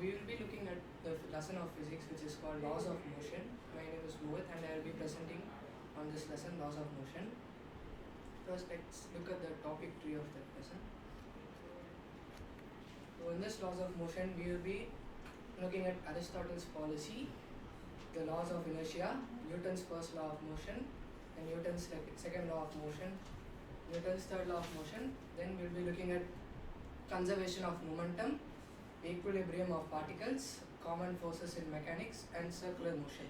we will be looking at the lesson of physics which is called laws of motion. My name is Mohit and I will be presenting on this lesson, laws of motion. First, let's look at the topic tree of that lesson. So in this laws of motion, we will be looking at Aristotle's policy, the laws of inertia, Newton's first law of motion, and Newton's second law of motion, Newton's third law of motion. Then we will be looking at conservation of momentum, equilibrium of particles, common forces in mechanics, and circular motion.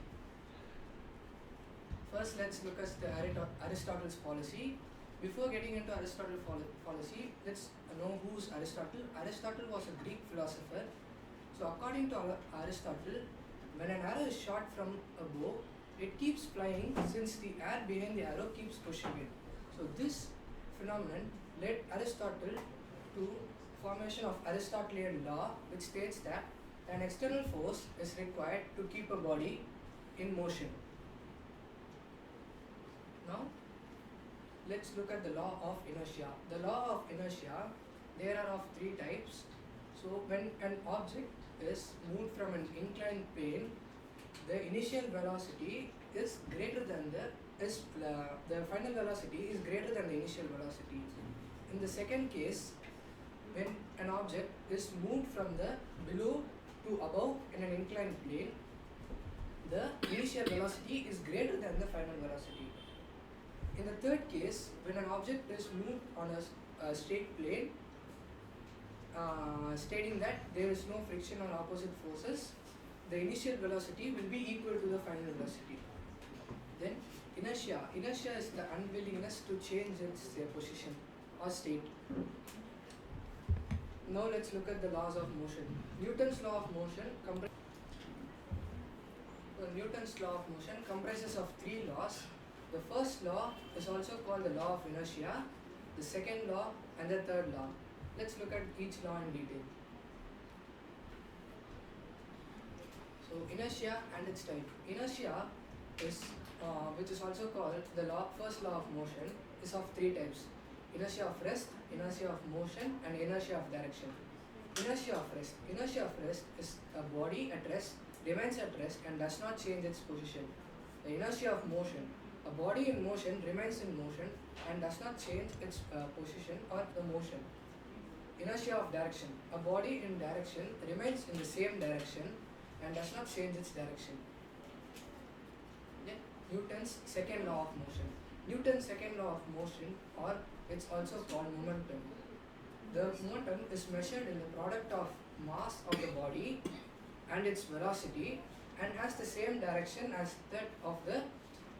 First, let's look at the Aristotle's policy. Before getting into Aristotle's policy, let's know who's Aristotle. Aristotle was a Greek philosopher. So according to Aristotle, when an arrow is shot from a bow, it keeps flying since the air behind the arrow keeps pushing it. So this phenomenon led Aristotle to formation of Aristotelian law, which states that an external force is required to keep a body in motion. Now, let's look at the law of inertia. The law of inertia, there are of three types. So when an object is moved from an inclined plane, the initial velocity is greater than the final velocity is greater than the initial velocity. In the second case, when an object is moved from the below to above in an inclined plane, the initial velocity is greater than the final velocity. In the third case, when an object is moved on a straight plane, stating that there is no friction on opposite forces, the initial velocity will be equal to the final velocity. Then inertia. Inertia is the unwillingness to change its position or state. Now let's look at the laws of motion. Newton's law of motion comprises of three laws. The first law is also called the law of inertia, the second law and the third law. Let's look at each law in detail. So inertia and its type. Inertia is, which is also called the first law of motion, is of three types: inertia of rest, inertia of motion, and inertia of direction. Inertia of rest. Inertia of rest is a body at rest, remains at rest and does not change its position. The inertia of motion. A body in motion remains in motion and does not change its position or the motion. Inertia of direction. A body in direction remains in the same direction and does not change its direction. Then Newton's second law of motion. Newton's second law of motion, or it's also called momentum. The momentum is measured in the product of mass of the body and its velocity and has the same direction as that of the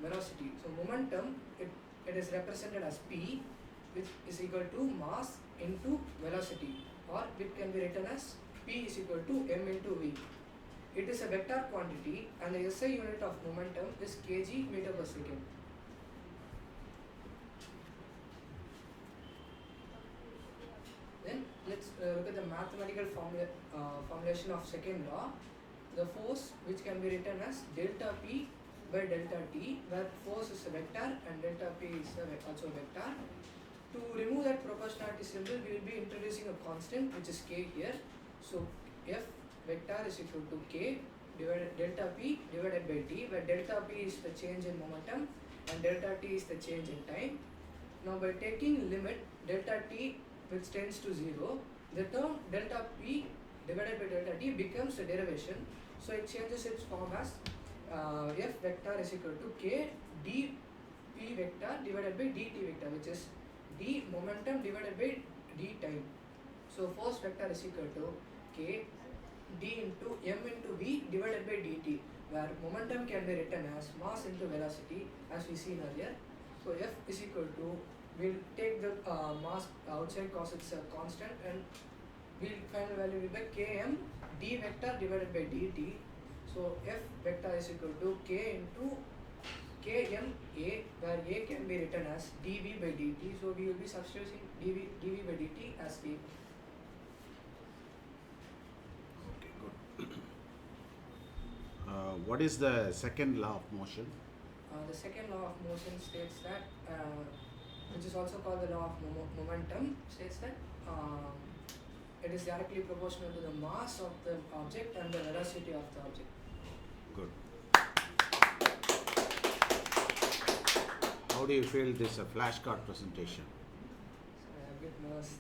velocity. So momentum, it is represented as P, which is equal to mass into velocity, or it can be written as P is equal to m into v. It is a vector quantity and the SI unit of momentum is kg meter per second. Then let's look at the mathematical formulation of second law. The force, which can be written as delta P by delta T, where force is a vector and delta P is also a vector. To remove that proportionality symbol, we will be introducing a constant which is k here. So F vector is equal to k divided delta P divided by T, where delta P is the change in momentum and delta T is the change in time. Now by taking limit delta T which tends to 0, the term delta P divided by delta T becomes a derivation. So it changes its form as F vector is equal to k d P vector divided by dt vector, which is d momentum divided by d time. So force vector is equal to k d into m into v divided by dt, where momentum can be written as mass into velocity as we seen earlier. So F is equal to, we'll take the mass outside cause it's a constant, and we'll find the value by km d vector divided by dt. So F vector is equal to k into km a, where a can be written as dv by dt. So we will be substituting dv by dt as a. Okay, good. What is the second law of motion? The second law of motion states that, which is also called the law of momentum, states that it is directly proportional to the mass of the object and the velocity of the object. Good. How do you feel this flashcard presentation? So I'm a bit nervous.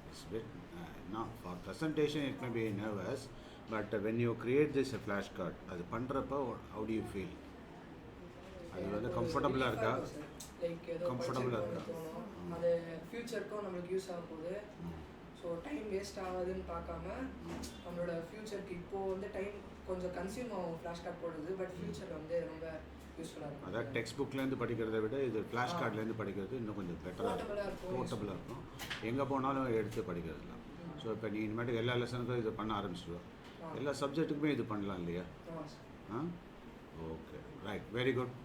It's a bit, no, for presentation it may be nervous, but when you create this flashcard, அது பண்றப்ப how do you feel? அது வந்து கம்ஃபர்டபுளாக இருக்கா? Like ஏதோ கம்ஃபர்டபுளாக இருக்கா? தோணும். அது ஃபியூச்சருக்கும் நம்மளுக்கு யூஸ் ஆக போகுது. ஸோ டைம் வேஸ்ட் ஆகாதுன்னு பார்க்காம நம்மளோட ஃபியூச்சருக்கு இப்போது வந்து டைம் கொஞ்சம் கன்சியூம் ஆகும் ஃப்ளாஷ் கார்டு போடுறது, பட் ஃபியூச்சர் வந்து ரொம்ப யூஸ்ஃபுல்லாக இருக்கும். அதாவது டெக்ஸ்ட் புக்லேருந்து படிக்கிறத விட இது ஃப்ளாஷ் கார்ட்லேருந்து படிக்கிறது இன்னும் கொஞ்சம் பெட்டராக இருக்கும், போர்ட்டபுளாக இருக்கும், எங்கே போனாலும் எடுத்து படிக்கிறதுலாம். ஸோ இப்போ நீ இனிமேட்டுக்கு எல்லா லெசனுக்கும் இது பண்ண ஆரம்பிச்சிடுவோம், எல்லா சப்ஜெக்ட்டுக்குமே இது பண்ணலாம் இல்லையா? ஆ, ஓகே, ரைட், வெரி குட்.